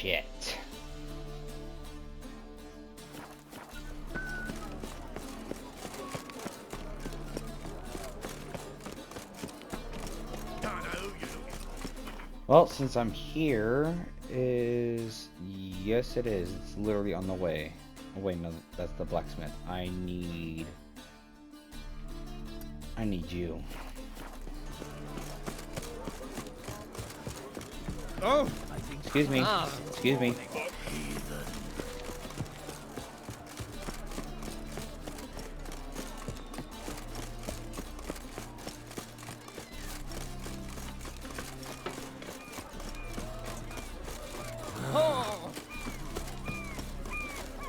Shit. Well, since I'm here, yes, it is. It's literally on the way. Oh, wait, no, that's the blacksmith. I need you. Oh, Excuse me. Excuse me.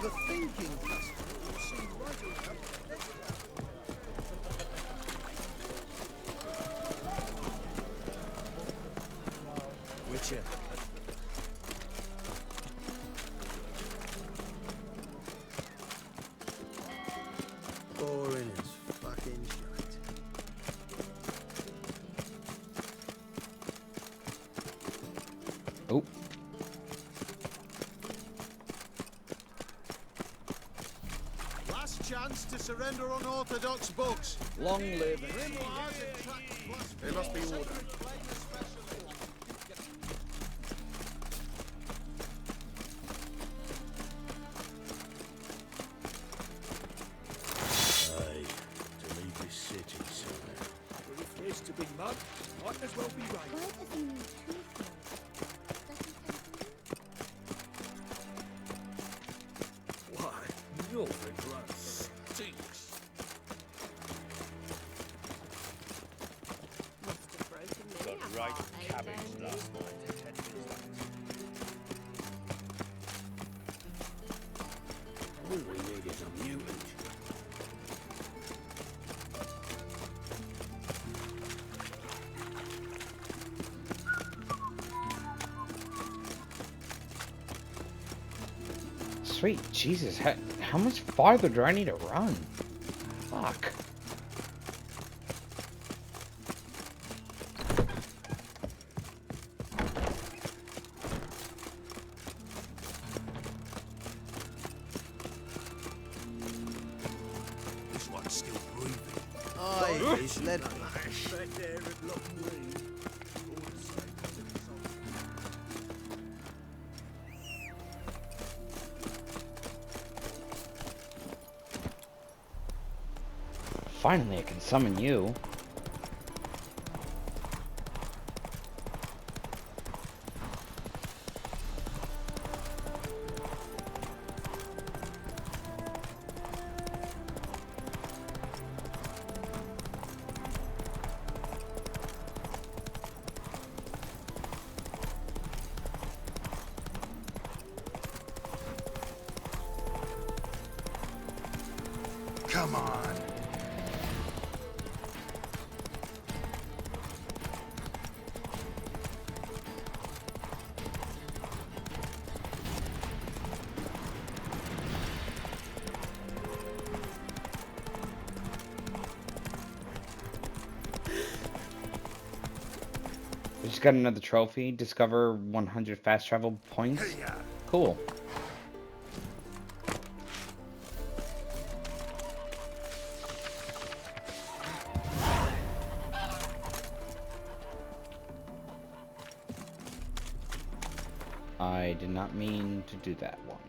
the thinking customer seemed right enough. Witcher. Boring as fucking shite. Oh. Last chance to surrender unorthodox books. Long live They must be ordered. Aye, to leave this city somehow. If there's to be mud, might as well be rain. Why does he need two floors? Doesn't Why, Norfolk Road stinks. must have broken me Got apart, right eh, cabbage Dandy? last night. All we need is a mutant. Sweet Jesus, how much farther do I need to run? Fuck. This one's still breathing. Aye, he's led me. Back there at Loch Green. Finally, I can summon you. Come on. We just got another trophy. Discover 100 fast travel points. Cool. I did not mean to do that one.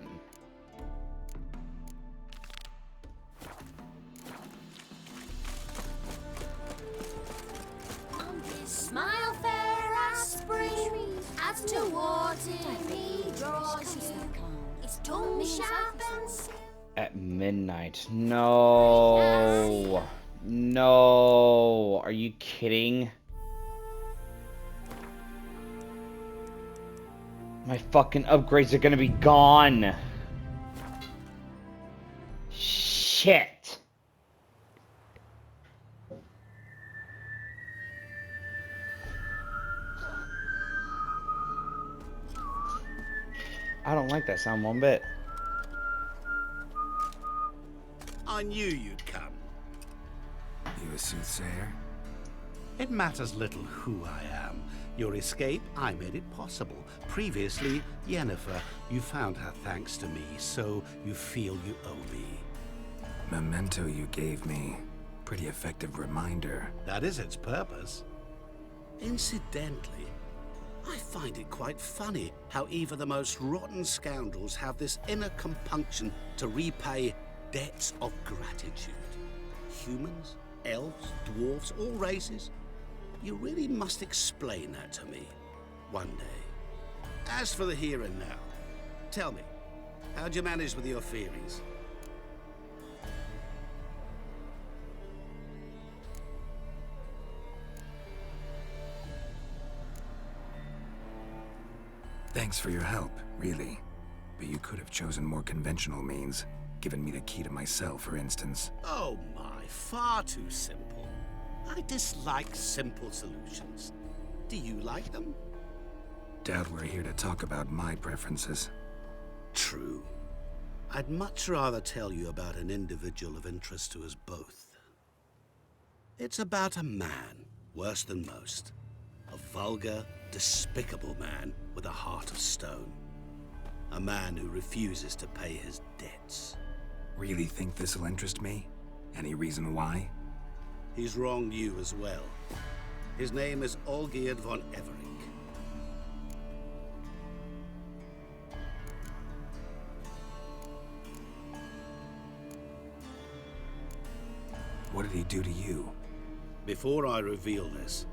Smile fair as spring, as towards me draws you. Its tongue sharp and At midnight. No. No. Are you kidding? My fucking upgrades are gonna be gone. Shit. I don't like that sound one bit. I knew you'd come. You a soothsayer? It matters little who I am. Your escape, I made it possible. Previously, Yennefer, you found her thanks to me, so you feel you owe me. Memento you gave me. Pretty effective reminder. That is its purpose. Incidentally, I find it quite funny how even the most rotten scoundrels have this inner compunction to repay debts of gratitude. Humans, elves, dwarves, all races. You really must explain that to me one day. As for the here and now, tell me, how'd you manage with your theories? Thanks for your help, really. But you could have chosen more conventional means. Given me the key to my cell, for instance. Oh my, far too simple. I dislike simple solutions. Do you like them? Doubt we're here to talk about my preferences. True. I'd much rather tell you about an individual of interest to us both. It's about a man, worse than most. A vulgar, despicable man with a heart of stone. A man who refuses to pay his debts. Really think this'll interest me? Any reason why? He's wronged you as well. His name is Olgierd von Everink. What did he do to you? Before I reveal this,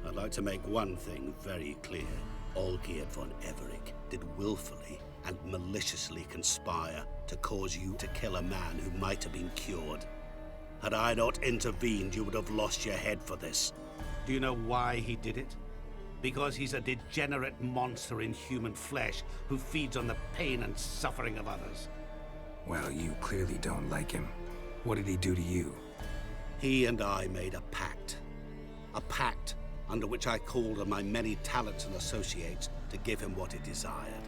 I'd like to make one thing very clear. Olgierd von Everink did willfully and maliciously conspire to cause you to kill a man who might have been cured. Had I not intervened, you would have lost your head for this. Do you know why he did it? Because he's a degenerate monster in human flesh who feeds on the pain and suffering of others. Well, you clearly don't like him. What did he do to you? He and I made a pact. A pact under which I called on my many talents and associates to give him what he desired.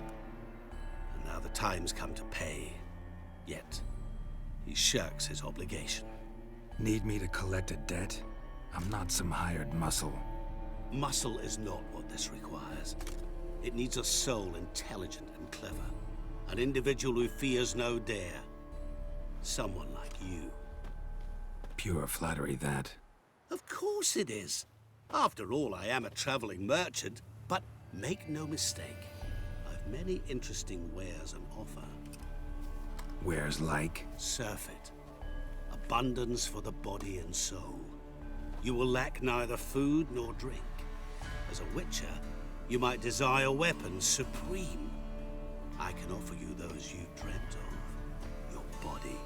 And now the time's come to pay. Yet, he shirks his obligation. Need me to collect a debt? I'm not some hired muscle. Muscle is not what this requires. It needs a soul intelligent and clever. An individual who fears no dare. Someone like you. Pure flattery, that. Of course it is. After all, I am a traveling merchant. But make no mistake, I've many interesting wares on offer. Wares like? Surfeit. Abundance for the body and soul. You will lack neither food nor drink. As a witcher, you might desire weapons supreme. I can offer you those you've dreamt of. Your body,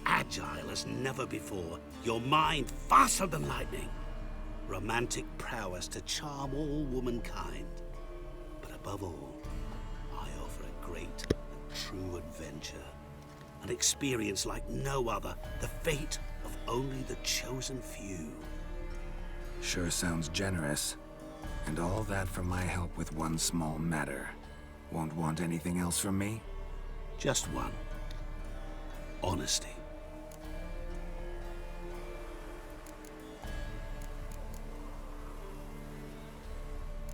agile as never before. Your mind, faster than lightning. Romantic prowess to charm all womankind. But above all, I offer a great and true adventure. An experience like no other. The fate of only the chosen few. Sure sounds generous. And all that for my help with one small matter. Won't want anything else from me? Just one. Honesty.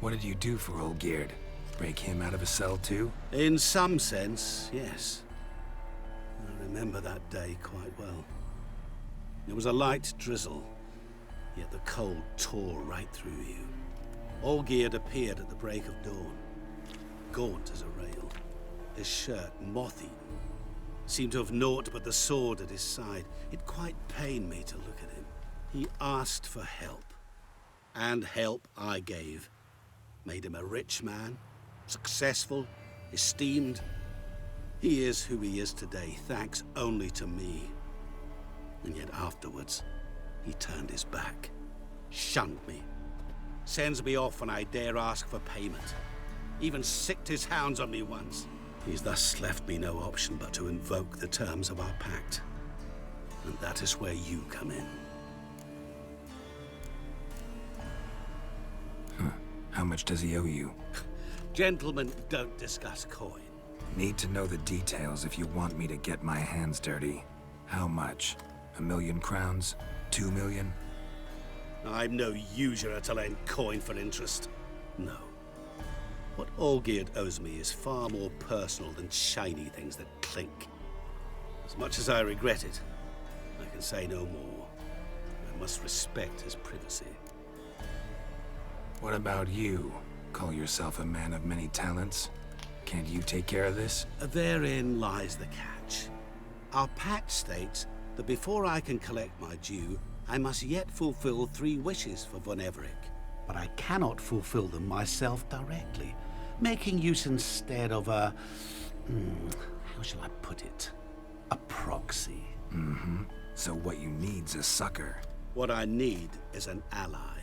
What did you do for Olgierd? Break him out of a cell too? In some sense, yes. I remember that day quite well. It was a light drizzle, yet the cold tore right through you. Olgierd appeared at the break of dawn, gaunt as a rail, his shirt moth-eaten. Seemed to have naught but the sword at his side. It quite pained me to look at him. He asked for help, and help I gave. Made him a rich man, successful, esteemed. He is who he is today, thanks only to me. And yet afterwards, he turned his back, shunned me, sends me off when I dare ask for payment. Even sicked his hounds on me once. He's thus left me no option but to invoke the terms of our pact. And that is where you come in. How much does he owe you? Gentlemen don't discuss coin. Need to know the details if you want me to get my hands dirty. How much? 1,000,000 crowns? 2 million? I'm no usurer to lend coin for interest. No. What Olgierd owes me is far more personal than shiny things that clink. As much as I regret it, I can say no more. I must respect his privacy. What about you? Call yourself a man of many talents? Can't you take care of this? Therein lies the catch. Our pact states that before I can collect my due, I must yet fulfill 3 wishes for Von Everec. But I cannot fulfill them myself directly, making use instead of a... how shall I put it? A proxy. Mm-hmm. So what you need's a sucker. What I need is an ally.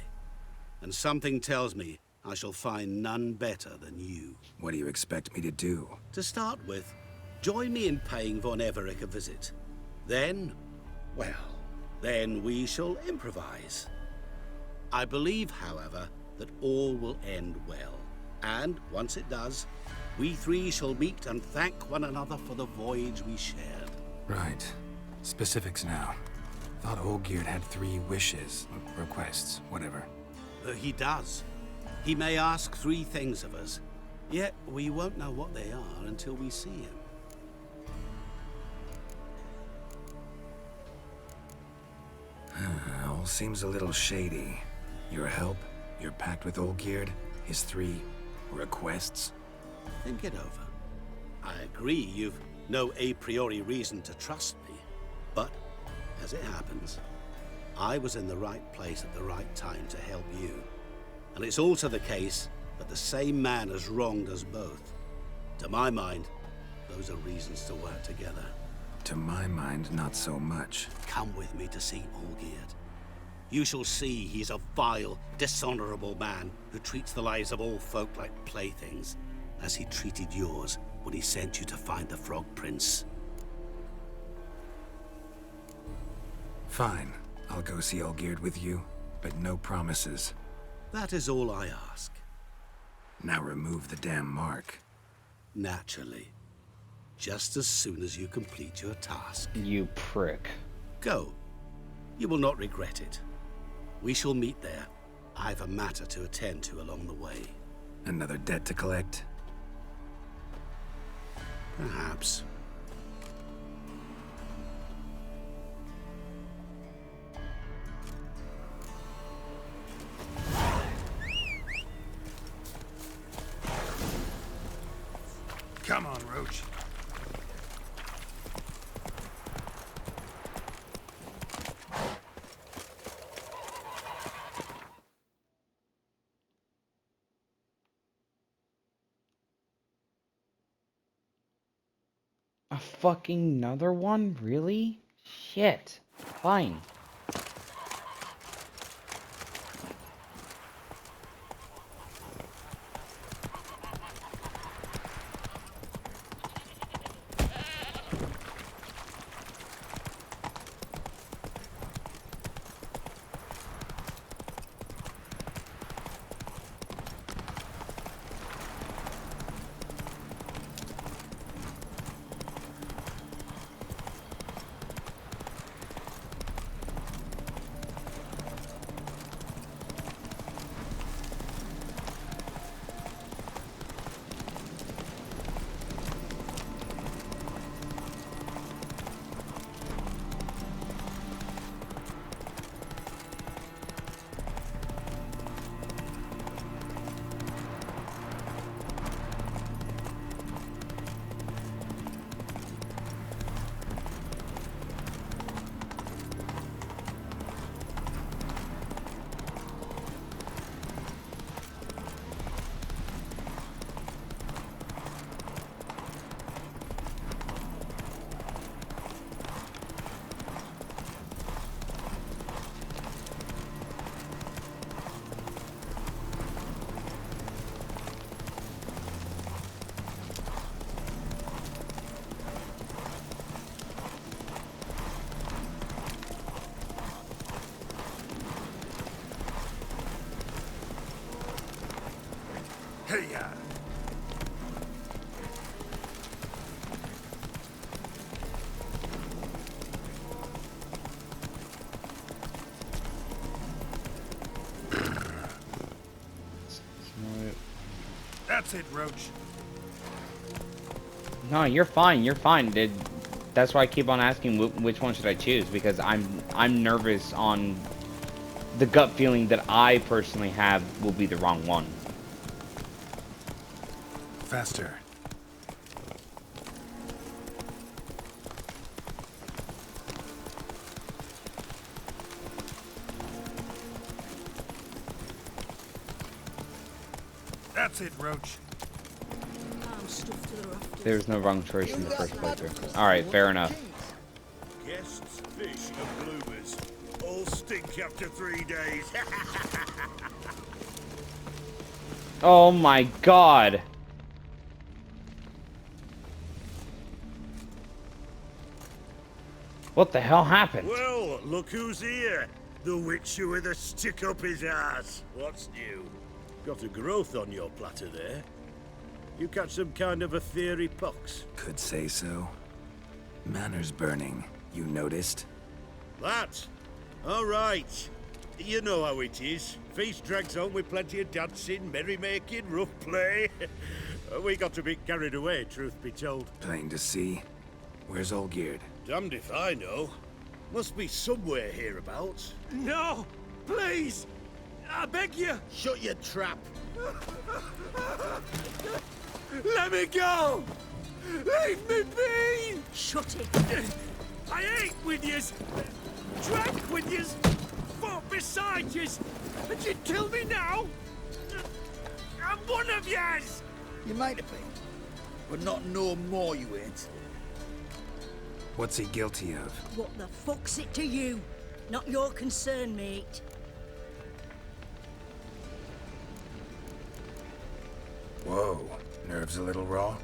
And something tells me I shall find none better than you. What do you expect me to do? To start with, join me in paying Von Everec a visit. Then, well, then we shall improvise. I believe, however, that all will end well. And once it does, we 3 shall meet and thank one another for the voyage we shared. Right. Specifics now. Thought Olgierd had 3 wishes, requests, whatever. He does. He may ask 3 things of us, yet we won't know what they are until we see him. All seems a little shady. Your help, your pact with Olgierd, his 3 requests. Think it over. I agree you've no a priori reason to trust me, but as it happens, I was in the right place at the right time to help you. And it's also the case that the same man has wronged us both. To my mind, those are reasons to work together. To my mind, not so much. Come with me to see Olgierd. You shall see he's a vile, dishonorable man who treats the lives of all folk like playthings, as he treated yours when he sent you to find the Frog Prince. Fine. I'll go see Olgierd with you, but no promises. That is all I ask. Now remove the damn mark. Naturally. Just as soon as you complete your task. You prick. Go. You will not regret it. We shall meet there. I've a matter to attend to along the way. Another debt to collect? Perhaps. Come on, Roach. A fucking another one? Really? Shit. Fine. Hey-ya! That's it, Roach. No, you're fine. You're fine. That's why I keep on asking which one should I choose, because I'm nervous on the gut feeling that I personally have will be the wrong one. Faster. That's it, Roach. I'm stuffed to the rafters. There's no wrong choice in the first playthrough. Alright, fair enough. Guests, fish, and bloomers all stink after 3 days. Oh my god! What the hell happened? Well, look who's here. The Witcher with a stick up his ass. What's new? Got a growth on your platter there. You catch some kind of a theory pox? Could say so. Manor's burning. You noticed? That? All right. You know how it is. Feast drags on with plenty of dancing, merrymaking, rough play. We got a bit carried away, truth be told. Plain to see. Where's Olgierd? Damned if I know. Must be somewhere hereabouts. No! Please! I beg you! Shut your trap. Let me go! Leave me be! Shut it. I ate with yous! Drank with yous! Fought beside yous! And you'd kill me now? I'm one of yous! You might have been, but not no more you ain't. What's he guilty of? What the fuck's it to you? Not your concern, mate. Whoa. Nerves a little raw?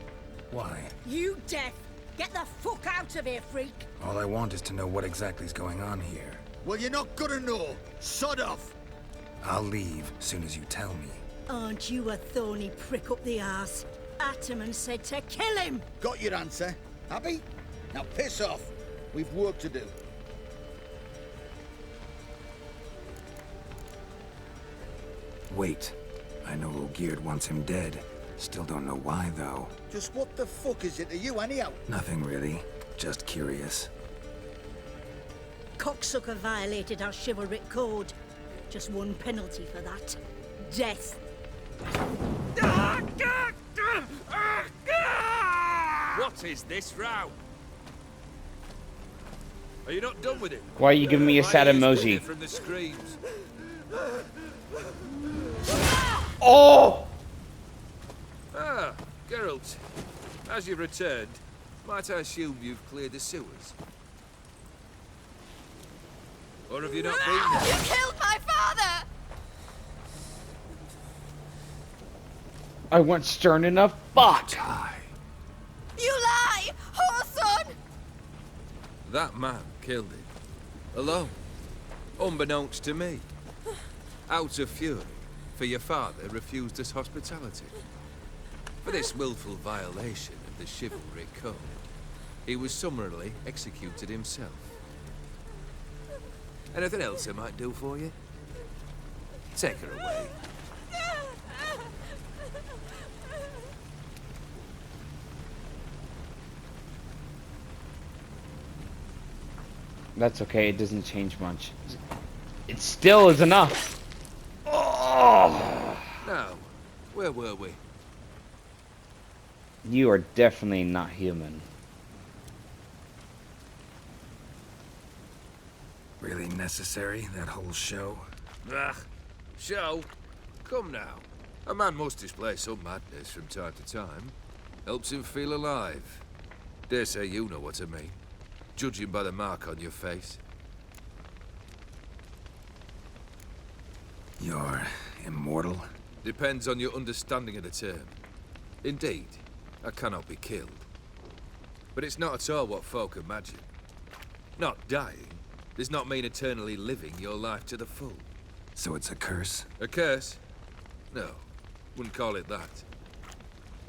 Why? You deaf! Get the fuck out of here, freak! All I want is to know what exactly is going on here. Well, you're not gonna know. Sod off. I'll leave soon as you tell me. Aren't you a thorny prick up the arse? Ataman said to kill him! Got your answer. Happy? Now piss off. We've work to do. Wait. I know Olgierd wants him dead. Still don't know why, though. Just what the fuck is it to you, anyhow? Nothing really. Just curious. Cocksucker violated our chivalric code. Just one penalty for that. Death. What is this row? Are you not done with it? Why are you giving me a sad emoji? From the screams. Oh! Ah, Geralt. As you've returned, might I assume you've cleared the sewers? Or have you not been there? You killed my father! I went stern enough. Fuck! You lie! Whoreson! That man killed him. Alone. Unbeknownst to me. Out of fury, for your father refused us hospitality. For this willful violation of the chivalry code, he was summarily executed himself. Anything else I might do for you? Take her away. That's okay, it doesn't change much. It still is enough. Oh! Now, where were we? You are definitely not human. Really necessary, that whole show? Ah, show? Come now. A man must display some madness from time to time. Helps him feel alive. Dare say you know what I mean. Judging by the mark on your face. You're immortal? Depends on your understanding of the term. Indeed, I cannot be killed. But it's not at all what folk imagine. Not dying does not mean eternally living your life to the full. So it's a curse? A curse? No, wouldn't call it that.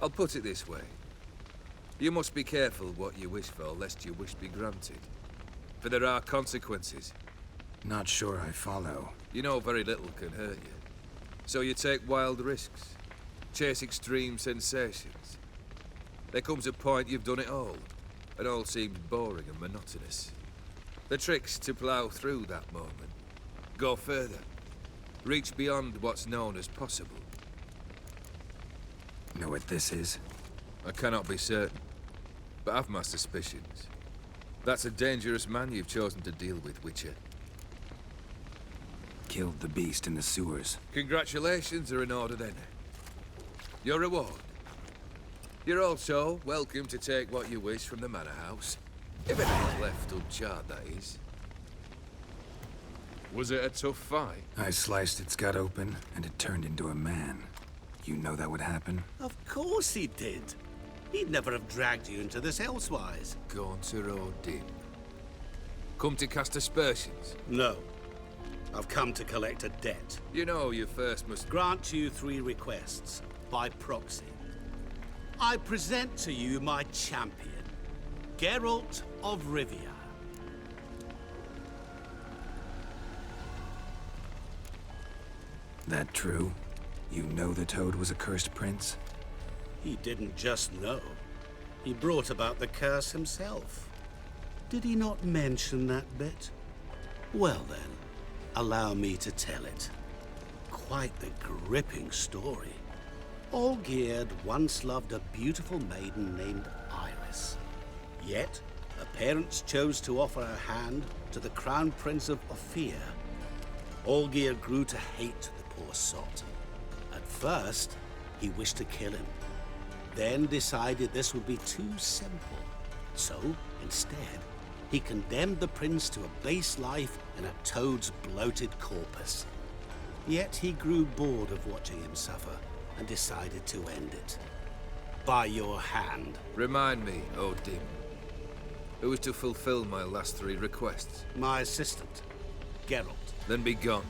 I'll put it this way. You must be careful what you wish for, lest your wish be granted. For there are consequences. Not sure I follow. You know very little can hurt you. So you take wild risks. chase extreme sensations. There comes a point you've done it all, and all seems boring and monotonous. The trick's to plough through that moment. Go further. Reach beyond what's known as possible. Know what this is? I cannot be certain, but I've my suspicions. That's a dangerous man you've chosen to deal with, Witcher. Killed the beast in the sewers. Congratulations are in order then. Your reward. You're also welcome to take what you wish from the manor house. If it ain't left uncharred, that is. Was it a tough fight? I sliced its gut open, and it turned into a man. You know that would happen? Of course he did. He'd never have dragged you into this elsewise. Gaunter O'Dim. Come to cast aspersions. No. I've come to collect a debt. You know you first must... Grant you 3 requests, by proxy. I present to you my champion, Geralt of Rivia. That true? You know the Toad was a cursed prince? He didn't just know. He brought about the curse himself. Did he not mention that bit? Well then, allow me to tell it. Quite the gripping story. Olgierd once loved a beautiful maiden named Iris. Yet, her parents chose to offer her hand to the Crown Prince of Ophir. Olgierd grew to hate the poor sot. At first, he wished to kill him. Then decided this would be too simple. So, instead, he condemned the prince to a base life in a toad's bloated corpus. Yet he grew bored of watching him suffer and decided to end it. By your hand. Remind me, O'Dim. Who is to fulfill my last 3 requests? My assistant, Geralt. Then be gone.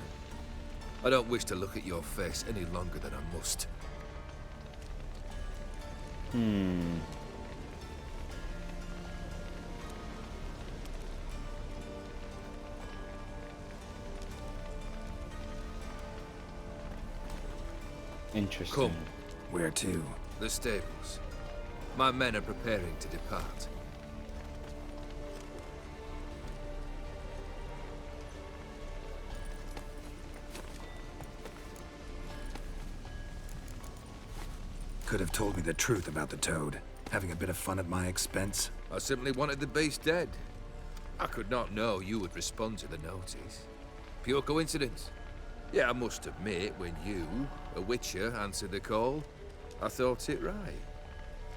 I don't wish to look at your face any longer than I must. Interesting. Come. Where to? The stables. My men are preparing to depart. Could have told me the truth about the Toad. Having a bit of fun at my expense. I simply wanted the beast dead. I could not know you would respond to the notice. Pure coincidence. Yeah, I must admit, when you, a Witcher, answered the call, I thought it right.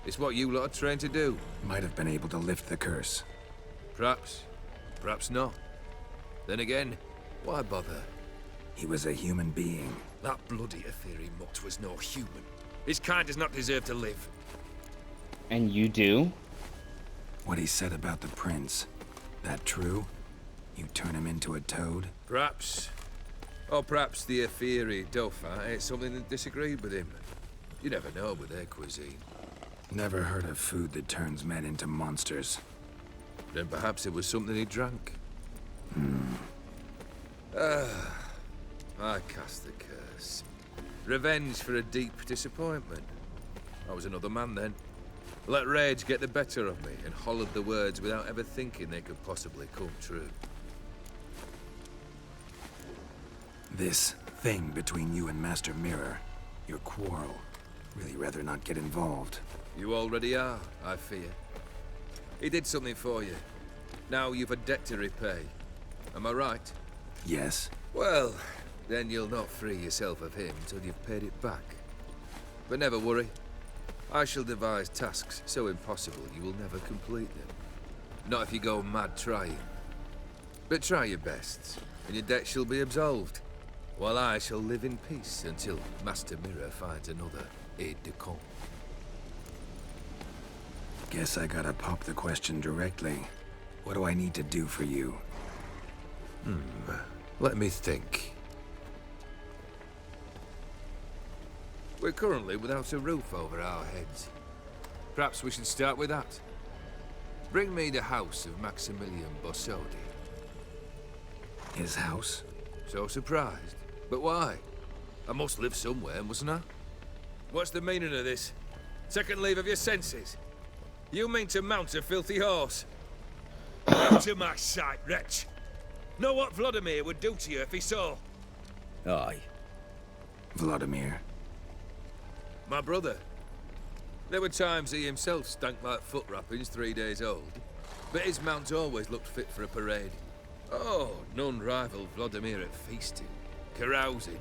It's what you lot are trained to do. Might have been able to lift the curse. Perhaps. Perhaps not. Then again, why bother? He was a human being. That bloody Aetheri mutt was no human. His kind does not deserve to live. And you do? What he said about the prince. That true? You turn him into a toad? Perhaps. Or perhaps the Aetheri Dauphin ate something that disagreed with him. You never know with their cuisine. Never heard of food that turns men into monsters. Then perhaps it was something he drank. I cast the curse. Revenge for a deep disappointment. I was another man then. Let rage get the better of me and hollered the words without ever thinking they could possibly come true. This thing between you and Master Mirror, your quarrel, really rather not get involved. You already are, I fear. He did something for you. Now you've a debt to repay. Am I right? Yes. Well, then you'll not free yourself of him till you've paid it back. But never worry. I shall devise tasks so impossible you will never complete them. Not if you go mad trying. But try your best, and your debt shall be absolved. While I shall live in peace until Master Mirror finds another aide-de-camp. Guess I gotta pop the question directly. What do I need to do for you? Let me think. We're currently without a roof over our heads. Perhaps we should start with that. Bring me the house of Maximilian Bossodi. His house? So surprised. But why? I must live somewhere, mustn't I? What's the meaning of this? Second leave of your senses? You mean to mount a filthy horse? Out of my sight, wretch! Know what Vladimir would do to you if he saw? Aye. Vladimir. My brother. There were times he himself stank like foot wrappings 3 days old, but his mount always looked fit for a parade. Oh, none rival Vladimir at feasting, carousing.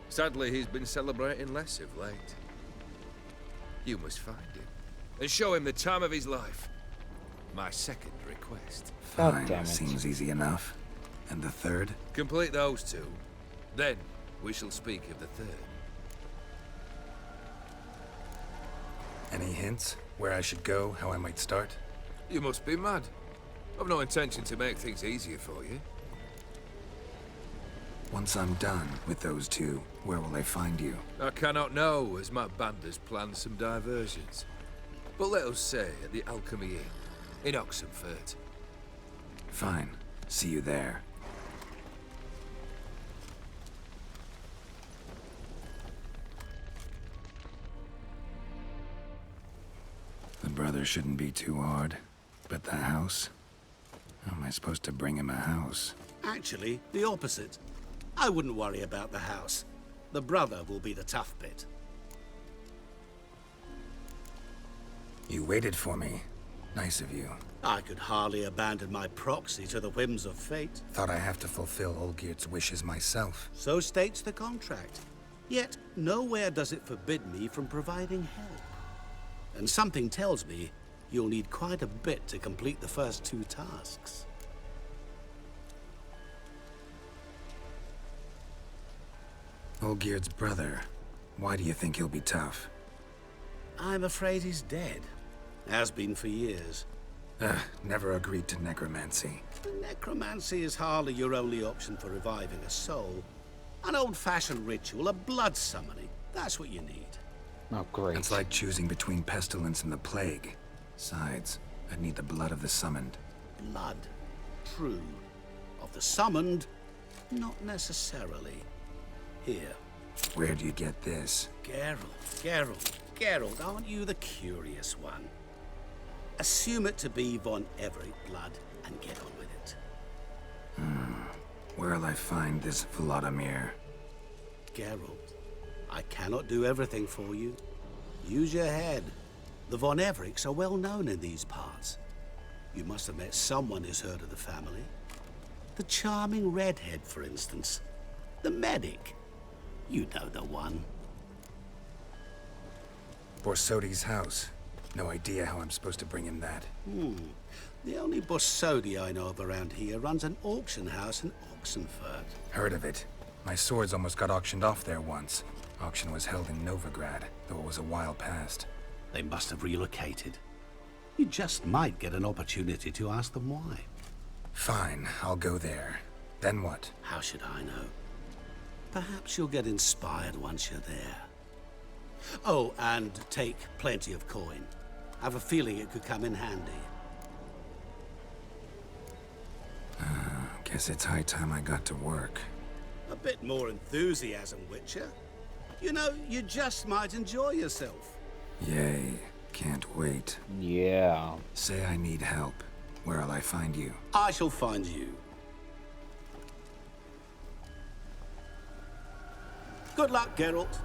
Sadly, he's been celebrating less of late. You must find him, and show him the time of his life. My second request. God Fine, damn it. seems easy enough. And the third? Complete those two, then we shall speak of the third. Any hints? Where I should go, how I might start? You must be mad. I've no intention to make things easier for you. Once I'm done with those two, where will I find you? I cannot know, as my band has planned some diversions. But let us say at the Alchemy Inn, in Oxenfurt. Fine. See you there. The brother shouldn't be too hard. But the house? How am I supposed to bring him a house? Actually, the opposite. I wouldn't worry about the house. The brother will be the tough bit. You waited for me. Nice of you. I could hardly abandon my proxy to the whims of fate. Thought I have to fulfill Olgiert's wishes myself. So states the contract. Yet, nowhere does it forbid me from providing help. And something tells me you'll need quite a bit to complete the first two tasks. Olgiert's brother. Why do you think he'll be tough? I'm afraid he's dead. Has been for years. Never agreed to necromancy. Necromancy is hardly your only option for reviving a soul. An old-fashioned ritual, a blood summoning. That's what you need. Oh, great. It's like choosing between pestilence and the plague. Besides, I'd need the blood of the summoned. Blood. True. Of the summoned, not necessarily. Here. Where do you get this? Geralt, aren't you the curious one? Assume it to be Von Everett blood and get on with it. Where'll I find this Vladimir? Geralt, I cannot do everything for you. Use your head. The Von Evericks are well known in these parts. You must have met someone who's heard of the family. The charming redhead, for instance. The medic. You know the one. Borsodi's house. No idea how I'm supposed to bring him that. The only Borsodi I know of around here runs an auction house in Oxenfurt. Heard of it. My swords almost got auctioned off there once. Auction was held in Novigrad, though it was a while past. They must have relocated. You just might get an opportunity to ask them why. Fine, I'll go there. Then what? How should I know? Perhaps you'll get inspired once you're there. Oh, and take plenty of coin. Have a feeling it could come in handy. Guess it's high time I got to work. A bit more enthusiasm, Witcher. You know, you just might enjoy yourself. Yay. Can't wait. Yeah. Say I need help. Where'll I find you? I shall find you. Good luck, Geralt.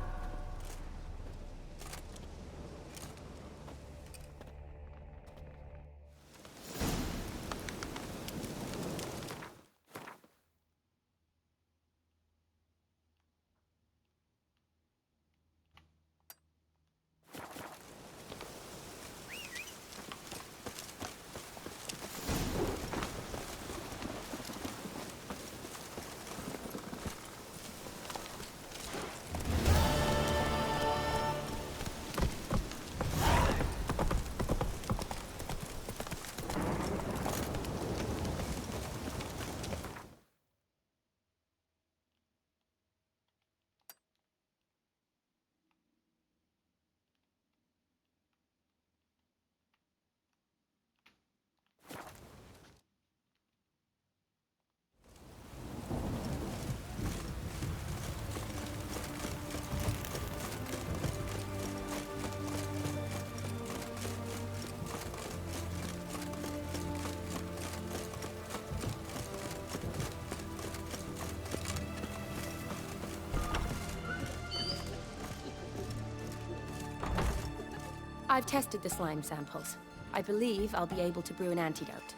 I've tested the slime samples. I believe I'll be able to brew an antidote.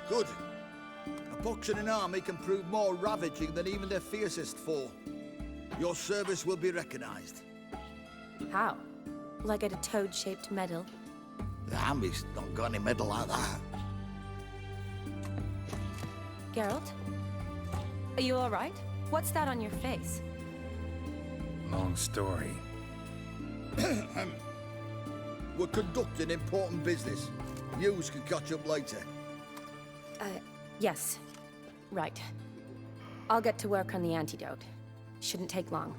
Good. A pox in an army can prove more ravaging than even their fiercest foe. Your service will be recognized. How? Will I get a toad-shaped medal? The army's not got any medal like that. Geralt? Are you all right? What's that on your face? Long story. We're conducting important business. News can catch up later. Yes. Right. I'll get to work on the antidote. Shouldn't take long.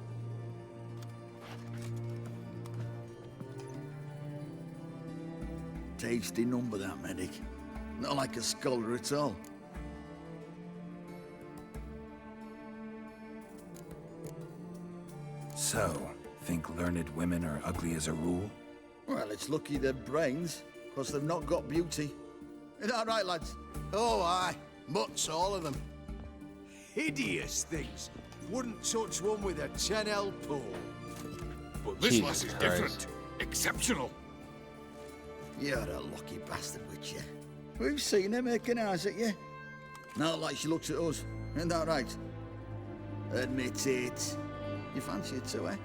Tasty number, that medic. Not like a scholar at all. So, think learned women are ugly as a rule? Well, it's lucky they've brains, because they've not got beauty. Is that right, lads? Oh, aye. Mutts, all of them. Hideous things. Wouldn't touch one with a 10L pole. But this Jesus lass is Christ. different. Exceptional. You're a lucky bastard, Witcher. We've seen her making eyes at you. Not like she looks at us. Isn't that right? Admit it. You fancy it too, eh?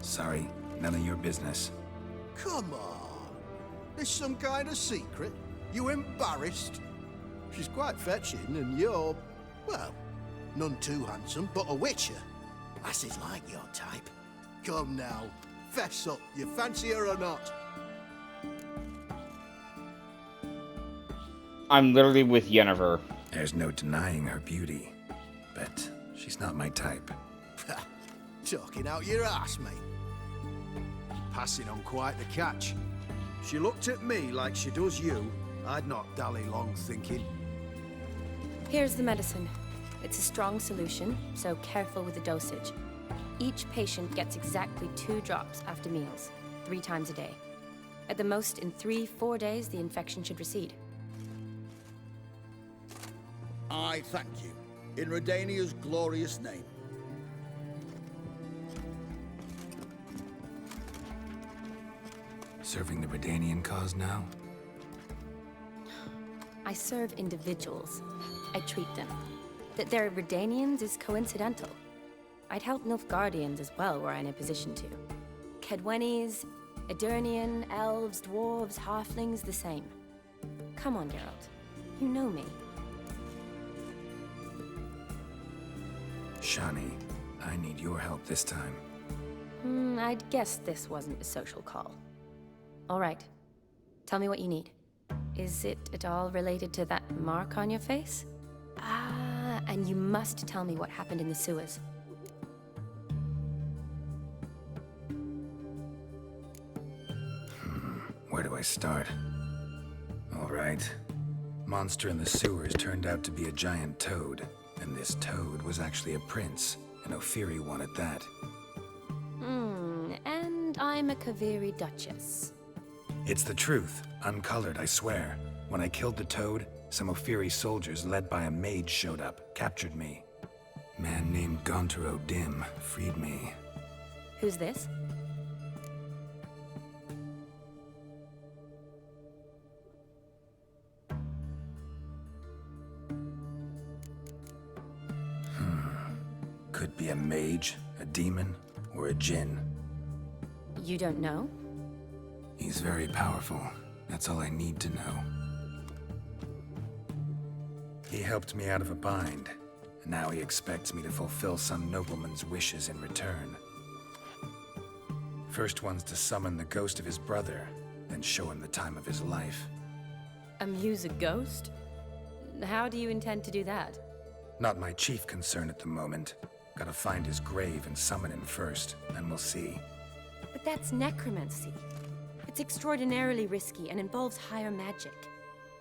Sorry, none of your business. Come on. Is some kind of secret? You embarrassed? She's quite fetching, and you're, well, none too handsome, but a witcher. Lasses like your type. Come now, fess up. You fancy her or not? I'm literally with Yennefer. There's no denying her beauty, but she's not my type. Talking out your ass, mate. Passing on quite the catch. She looked at me like she does you. I'd not dally long thinking. Here's the medicine. It's a strong solution, so careful with the dosage. Each patient gets exactly 2 drops after meals, 3 times a day. At the most, in 3-4 days, the infection should recede. I thank you. In Redania's glorious name. Serving the Redanian cause now? I serve individuals. I treat them. That they're Redanians is coincidental. I'd help Nilfgaardians as well were I in a position to. Kedwenis, Edirnian, elves, dwarves, halflings, the same. Come on, Geralt. You know me. Shani, I need your help this time. I'd guess this wasn't a social call. All right. Tell me what you need. Is it at all related to that mark on your face? Ah, and you must tell me what happened in the sewers. Where do I start? All right. Monster in the sewers turned out to be a giant toad, and this toad was actually a prince, and Ophiri wanted that. And I'm a Kaviri Duchess. It's the truth, uncolored, I swear. When I killed the toad, some Ophiri soldiers led by a mage showed up, captured me. Man named Gontar O'Dim freed me. Who's this? Could be a mage, a demon, or a djinn. You don't know? He's very powerful. That's all I need to know. He helped me out of a bind, and now he expects me to fulfill some nobleman's wishes in return. First one's to summon the ghost of his brother, then show him the time of his life. Amuse a ghost? How do you intend to do that? Not my chief concern at the moment. Gotta find his grave and summon him first, then we'll see. But that's necromancy. It's extraordinarily risky and involves higher magic.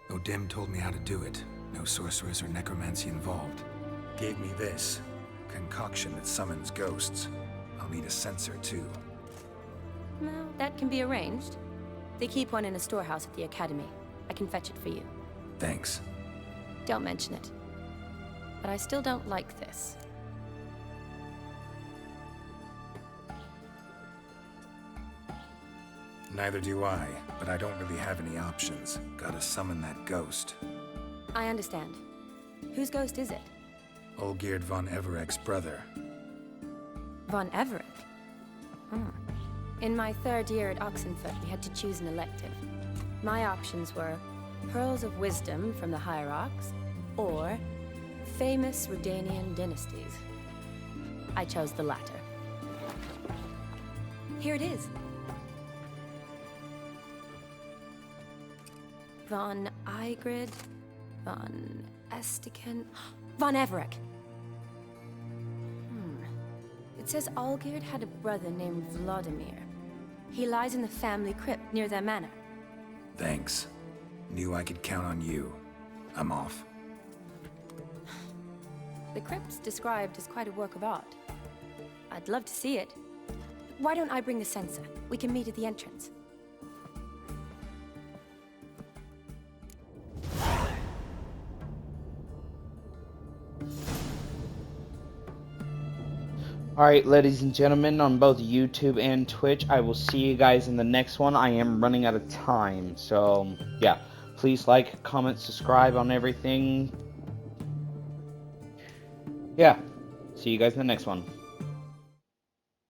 O'Dim told me how to do it. No sorcerers or necromancy involved. Gave me this. Concoction that summons ghosts. I'll need a censer too. Well, that can be arranged. They keep one in a storehouse at the academy. I can fetch it for you. Thanks. Don't mention it. But I still don't like this. Neither do I, but I don't really have any options. Gotta summon that ghost. I understand. Whose ghost is it? Olgierd von Evereck's brother. Von Everett? In my 3rd year at Oxenfoot, we had to choose an elective. My options were Pearls of Wisdom from the Hierarchs, or famous Redanian dynasties. I chose the latter. Here it is. Von Igrid, von Estiken, von Everett. It says Olgierd had a brother named Vladimir. He lies in the family crypt near their manor. Thanks. Knew I could count on you. I'm off. The crypt's described as quite a work of art. I'd love to see it. Why don't I bring the censer? We can meet at the entrance. Alright, ladies and gentlemen, on both YouTube and Twitch, I will see you guys in the next one. I am running out of time, so yeah. Please like, comment, subscribe on everything. Yeah, see you guys in the next one.